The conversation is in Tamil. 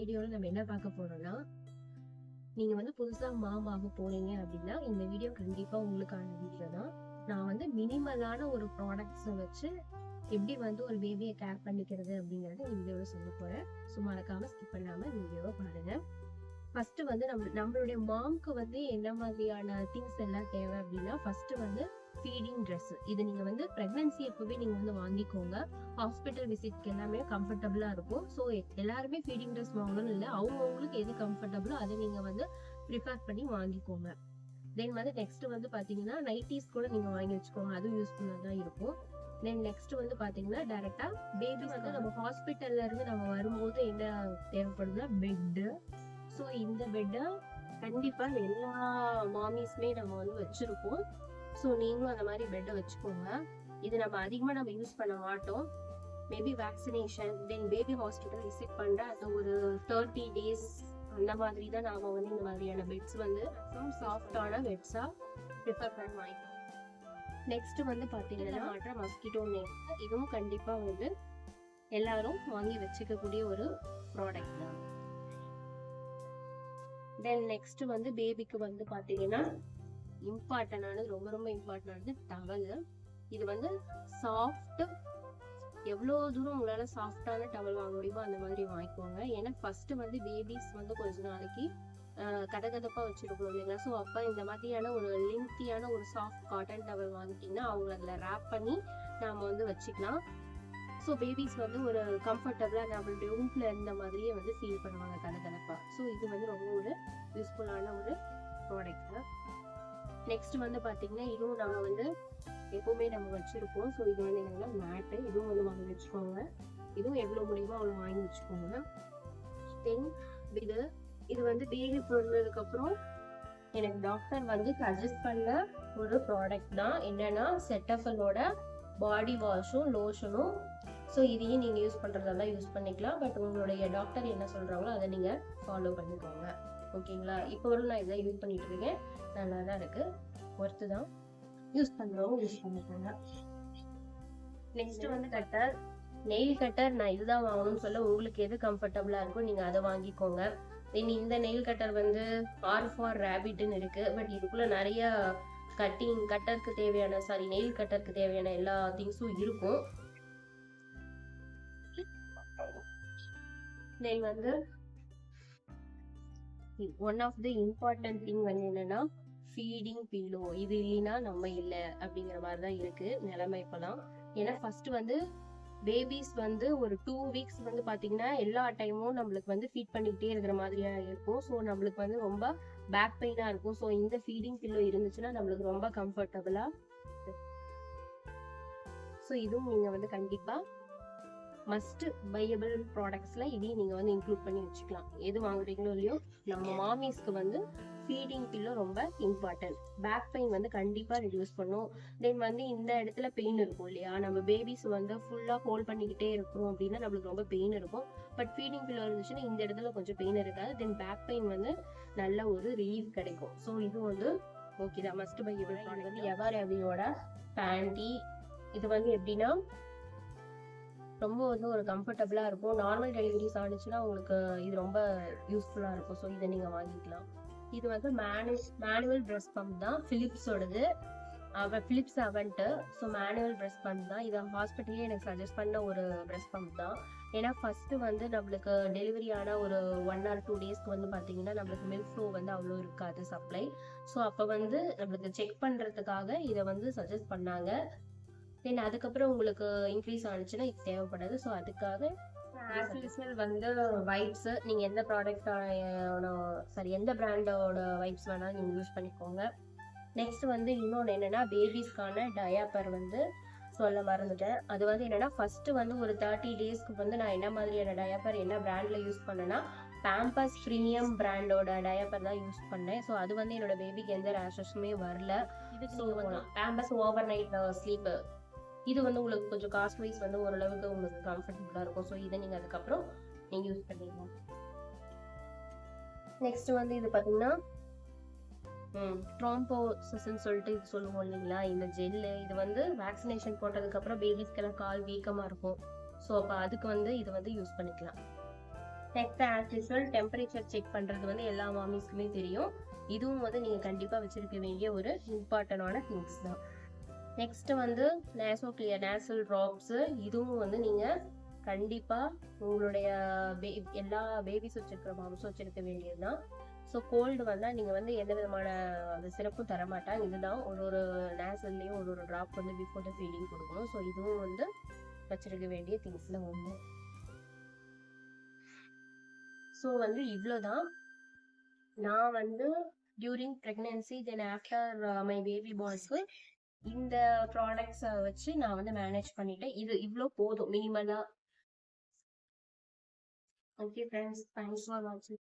வீடியோல நம்ம என்ன பார்க்க போறோம்னா, நீங்க வந்து புதுசா மாம் ஆக போறீங்க அப்படின்னா இந்த வீடியோ கண்டிப்பா உங்களுக்கான வீடியோ தான். நான் வந்து மினிமலான ஒரு ப்ராடக்ட்ஸ் வச்சு எப்படி வந்து ஒரு பேபியை கேர் பண்ணிக்கிறது அப்படிங்கறத இந்த வீடியோல சொல்ல போறேன். ஸோ மறக்காம ஸ்கிப் பண்ணாம இந்த வீடியோவை பாருங்க. ஃபர்ஸ்ட் வந்து நம்மளுடைய மாம்க்கு வந்து என்ன மாதிரியான திங்ஸ் எல்லாம் தேவை அப்படின்னா, ஃபர்ஸ்ட் வந்து ஃபீடிங் ட்ரெஸ். இது நீங்க வந்து பிரெக்னன்சி அப்பவே நீங்க வந்து வாங்கிக்கோங்க. ஹாஸ்பிட்டல் விசிட்க்கு எல்லாமே கம்ஃபர்டபுளா இருக்கும். ஸோ எல்லாருமே ஃபீடிங் ட்ரெஸ் வாங்கணும் இல்லை, அவங்கவுங்களுக்கு எது கம்ஃபர்டபுளோ அதை நீங்க வந்து ப்ரிஃபர் பண்ணி வாங்கிக்கோங்க. தென் வந்து நெக்ஸ்ட் வந்து பாத்தீங்கன்னா நைட்டிஸ் கூட நீங்க வாங்கி வச்சுக்கோங்க, அதுவும் யூஸ்ஃபுல்லா தான் இருக்கும். தென் நெக்ஸ்ட் வந்து பாத்தீங்கன்னா டைரக்டா பேபி வந்து நம்ம ஹாஸ்பிட்டல்ல இருந்து நம்ம வரும்போது என்ன தேவைப்படுதுன்னா பெட்டு. ஸோ இந்த பெட்டை கண்டிப்பா எல்லா மாமிஸ்மே நம்ம வந்து வச்சிருப்போம். ஸோ நீங்களும் அந்த மாதிரி பெட்டை வச்சுக்கோங்க. இது நம்ம அதிகமா நம்ம யூஸ் பண்ண மாட்டோம். மேபி வேக்சினேஷன் தென் பேபி ஹாஸ்பிட்டல் விசிட் பண்ற அந்த ஒரு 30 days அந்த மாதிரி தான் நாம வந்து இந்த மாதிரியான பெட்ஸ் வந்து சாஃப்டான பெட்ஸா ப்ரிஃபர் பண்ணி வாங்கிக்கோம். நெக்ஸ்ட் வந்து பாத்தீங்கன்னா மாற்ற மஸ்கிட்டோ நெட். இதுவும் கண்டிப்பா வந்து எல்லாரும் வாங்கி வச்சுக்கக்கூடிய ஒரு ப்ராடக்ட் தான். தென் நெக்ஸ்ட் வந்து பேபிக்கு வந்து பாத்தீங்கன்னா இம்பார்ட்டன்டானது, ரொம்ப ரொம்ப இம்பார்ட்டன்டானது டவல். இது வந்து சாஃப்ட், எவ்வளவு தூரம் உங்களால சாஃப்டான டவல் வாங்க முடியுமோ அந்த மாதிரி வாங்கிக்கோங்க. ஏன்னா ஃபர்ஸ்ட் வந்து பேபிஸ் வந்து கொஞ்ச நாளைக்கு கதகதப்பா வச்சிருக்கணும் இல்லைங்களா. ஸோ அப்ப இந்த மாதிரியான ஒரு லென்த்தியான ஒரு சாஃப்ட் காட்டன் டவல் வாங்கிட்டீங்கன்னா அவங்க அதுல ரேப் பண்ணி நாம வந்து வச்சுக்கலாம். ஸோ பேபிஸ் வந்து ஒரு கம்ஃபர்டபுளா நம்மளுடைய ரூம்ல இருந்த மாதிரியே வந்து ஃபீல் பண்ணுவாங்க கதகதப்பா. ஸோ இது வந்து ரொம்ப ஒரு யூஸ்ஃபுல்லான ஒரு ப்ராடக்ட். நெக்ஸ்ட் வந்து பாத்தீங்கன்னா இதுவும் நம்ம வந்து எப்பவுமே நம்ம வச்சிருப்போம். ஸோ இது வந்து என்னன்னா மேட்டு. இதுவும் வந்து வாங்கி வச்சுக்கோங்க. இதுவும் எவ்வளவு முடியுமோ அவ்வளவு வாங்கி வச்சுக்கோங்க. தென் இது வந்து பேபி பிறந்ததுக்கு அப்புறம் எனக்கு டாக்டர் வந்து சஜஸ்ட் பண்ண ஒரு ப்ராடக்ட் தான். என்னன்னா செட்டஃபலோட பாடி வாஷும் லோஷனும். ஸோ இதையும் நீங்க யூஸ் பண்றதா யூஸ் பண்ணிக்கலாம். பட் உங்களுடைய டாக்டர் என்ன சொல்றாங்களோ அதை நீங்க ஃபாலோ பண்ணிக்கோங்க. ஓகேங்களா. இப்போ வரும் நான் இதை யூஸ் பண்ணிட்டு இருக்கேன், நல்லா தான் இருக்கு, ஒர்த்து தான். யூஸ் பண்றவங்க யூஸ் பண்ணிக்கோங்க. நெக்ஸ்ட் வந்து கட்டர், நெயில் கட்டர். நான் இதுதான் வாங்கணும்னு சொல்ல, உங்களுக்கு எது கம்ஃபர்டபுளா இருக்கோ நீங்க அதை வாங்கிக்கோங்க. இந்த நெயில் கட்டர் வந்து R for rabbitன்னு இருக்கு. பட் இதுக்குள்ள நிறைய கட்டருக்கு தேவையான நெயில் கட்டருக்கு தேவையான எல்லா திங்ஸும் இருக்கும். தென் வந்து one of the important thing வந்து என்னன்னா ஃபீடிங் பில்லோ. இது இல்லைன்னா நம்ம இல்லை அப்படிங்கிற மாதிரி தான் இருக்கு நிலைமை இப்பெல்லாம். ஏன்னா ஃபர்ஸ்ட் வந்து பேபிஸ் வந்து ஒரு 2 weeks வந்து பாத்தீங்கன்னா எல்லா டைமும் நம்மளுக்கு வந்து ஃபீட் பண்ணிக்கிட்டே இருக்கிற மாதிரியா இருக்கும். ஸோ நம்மளுக்கு வந்து ரொம்ப பேக் பெயினா இருக்கும். ஸோ இந்த ஃபீடிங் பில்லோ இருந்துச்சுன்னா நம்மளுக்கு ரொம்ப கம்ஃபர்டபுளா. ஸோ இதுவும் நீங்க வந்து கண்டிப்பா மஸ்ட் பையபிள் ப்ராடக்ட்ஸ்ல இதையும் நீங்க வந்து இன்க்ளூட் பண்ணி வச்சுக்கலாம். எது வாங்குறீங்களோ இல்லையோ, நம்ம மாமிஸ்க்கு வந்து ஃபீடிங் பில்லோ ரொம்ப இம்பார்ட்டன்ட். பேக் பெயின் வந்து கண்டிப்பா ரெடியூஸ் பண்ணும். தென் வந்து இந்த இடத்துல பெயின் இருக்கும் இல்லையா, நம்ம பேபிஸ் வந்து ஃபுல்லா ஹோல்ட் பண்ணிக்கிட்டே இருக்கும் அப்படின்னா நம்மளுக்கு ரொம்ப பெயின் இருக்கும். பட் ஃபீடிங் பில்லோ இருந்துச்சுன்னா இந்த இடத்துல கொஞ்சம் பெயின் இருக்காது. தென் பேக் பெயின் வந்து நல்ல ஒரு ரிலீஃப் கிடைக்கும். ஸோ இது வந்து ஓகே தான், மஸ்ட் பையபிள் ப்ராடக்ட். வந்து எவர்எவரியோட பேண்டி. இது வந்து எப்படின்னா ரொம்ப வந்து ஒரு கம்ஃபர்டபுளா இருக்கும். நார்மல் டெலிவரிஸ் ஆனிச்சுன்னா உங்களுக்கு இது ரொம்ப யூஸ்ஃபுல்லா இருக்கும். ஸோ இதை நீங்க வாங்கிக்கலாம். இது வந்து மேனுவல் பிரஸ்ட் பம்ப் தான், பிலிப்ஸோடது. Philips Avent. So manual breast pump தான். இதை ஹாஸ்பிட்டலே எனக்கு சஜஸ்ட் பண்ண ஒரு பிரஸ்ட் பம்ப் தான். ஏன்னா ஃபர்ஸ்ட் வந்து நம்மளுக்கு டெலிவரி ஆன ஒரு 1 or 2 daysக்கு வந்து பாத்தீங்கன்னா நம்மளுக்கு மில்க் ஃப்ளோ வந்து அவ்வளோ இருக்காது சப்ளை. ஸோ அப்போ வந்து நம்மளுக்கு செக் பண்றதுக்காக இதை வந்து சஜஸ்ட் பண்ணாங்க. தென் அதுக்கப்புறம் உங்களுக்கு இன்க்ரீஸ் ஆனிச்சுன்னா இது தேவைப்படாது. ஸோ அதுக்காக வந்து வைப்ஸ் நீங்க எந்த எந்த பிராண்டோட வைப்ஸ் வேணாலும் நீங்க யூஸ் பண்ணிக்கோங்க. நெக்ஸ்ட் வந்து இன்னொன்று என்னன்னா பேபிஸ்க்கான டயாப்பர் வந்து சொல்ல மறந்துட்டேன். அது வந்து என்னன்னா ஃபர்ஸ்ட் வந்து ஒரு 30 daysக்கு வந்து நான் என்ன மாதிரியான டயாப்பர் என்ன பிராண்ட்ல யூஸ் பண்ணேன்னா பேம்பர்ஸ் பிரீமியம் பிராண்டோட டயாப்பர் தான் யூஸ் பண்ணேன். ஸோ அது வந்து என்னோட பேபிக்கு எந்த ரேஷஸுமே வரல. So Pampers over night sleep இது வந்து உங்களுக்கு கொஞ்சம் காஸ்ட் வைஸ் வந்து ஓரளவுக்கு உங்களுக்கு கம்ஃபர்டபுளா இருக்கும். ஸோ இதை நீங்க அதுக்கப்புறம் நீங்க யூஸ் பண்ணிக்கலாம். நெக்ஸ்ட் வந்து இது பாத்தீங்கன்னா ட்ராம்போசிஸ்ன்னு சொல்லிட்டு இது சொல்லுவோம் இல்லைங்களா, இந்த ஜெல்லு. இது வந்து வேக்சினேஷன் போட்டதுக்கு அப்புறம் பேபிஸ்க்கெல்லாம் கால் வீக்கமா இருக்கும். ஸோ அப்போ அதுக்கு வந்து இது வந்து யூஸ் பண்ணிக்கலாம். Next as usual temperature check பண்றது வந்து எல்லா மாமிஸ்க்குமே தெரியும். இதுவும் வந்து நீங்க கண்டிப்பா வச்சிருக்க வேண்டிய ஒரு இம்பார்ட்டன்டான திங்ஸ் தான். நெக்ஸ்ட் வந்து நேசல் ட்ராப்ஸ். இதுவும் வந்து நீங்க கண்டிப்பா உங்களுடைய எல்லா பேபிஸ் வச்சிருக்கிற மாம்ஸும் வச்சிருக்க வேண்டியதுதான். ஸோ கோல்டு வந்தால் நீங்கள் வந்து எந்த விதமான அந்த சிறப்பும் தரமாட்டாங்க. இதுதான் ஒரு நேசல்லையும் ஒரு ட்ராப் வந்து பிஃபோர் த ஃபீடிங் கொடுக்கணும். ஸோ இதுவும் வந்து வச்சிருக்க வேண்டிய திங்ஸ்ல ஒன்று. ஸோ வந்து இவ்வளோதான். நான் வந்து during pregnancy then after my baby பாய்ஸ்க்கு இந்த ப்ராடக்ட்ஸை வச்சு நான் வந்து மேனேஜ் பண்ணிட்டேன். இது இவ்வளோ போதும் மினிமலாக. ஓகே ஃப்ரெண்ட்ஸ், தேங்க்ஸ் ஃபார் வாட்சிங்.